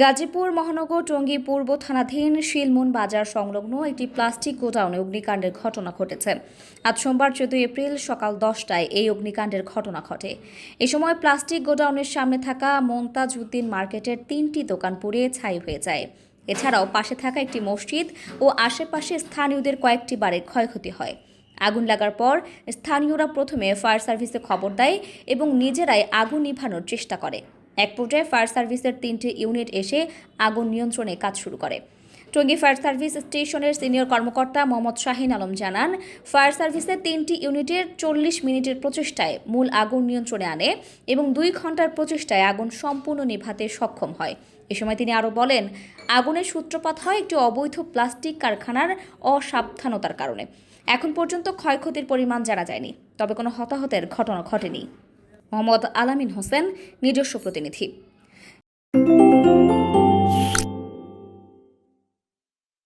গাজীপুর মহানগর টঙ্গী পূর্ব থানাধীন শিলমন বাজার সংলগ্ন একটি প্লাস্টিক গোডাউনে অগ্নিকাণ্ডের ঘটনা ঘটেছে। আজ সোমবার 14 এপ্রিল সকাল 10টায় এই অগ্নিকাণ্ডের ঘটনা ঘটে। এ সময় প্লাস্টিক গোডাউনের সামনে থাকা মমতাজ উদ্দিন মার্কেটের 3টি দোকান পুড়ে ছাই হয়ে যায়। এছাড়াও পাশে থাকা একটি মসজিদ ও আশেপাশে স্থানীয়দের কয়েকটি বাড়ির ক্ষয়ক্ষতি হয়। আগুন লাগার পর স্থানীয়রা প্রথমে ফায়ার সার্ভিসে খবর দেয় এবং নিজেরাই আগুন নিভানোর চেষ্টা করে। এক পর্যায়ে ফায়ার সার্ভিসের 3টি ইউনিট এসে আগুন নিয়ন্ত্রণে কাজ শুরু করে। টঙ্গী ফায়ার সার্ভিস স্টেশনের সিনিয়র কর্মকর্তা মোহাম্মদ শাহিন আলম জানান, ফায়ার সার্ভিসের 3টি ইউনিটের 40 মিনিটের প্রচেষ্টায় মূল আগুন নিয়ন্ত্রণে আনে এবং 2 ঘন্টার প্রচেষ্টায় আগুন সম্পূর্ণ নিভাতে সক্ষম হয়। এ সময় তিনি আরও বলেন, আগুনের সূত্রপাত হয় একটি অবৈধ প্লাস্টিক কারখানার অসাবধানতার কারণে। এখন পর্যন্ত ক্ষয়ক্ষতির পরিমাণ জানা যায়নি, তবে কোনো হতাহতের ঘটনা ঘটেনি। মোহাম্মদ আলামিন হোসেন, নিজস্ব প্রতিনিধি।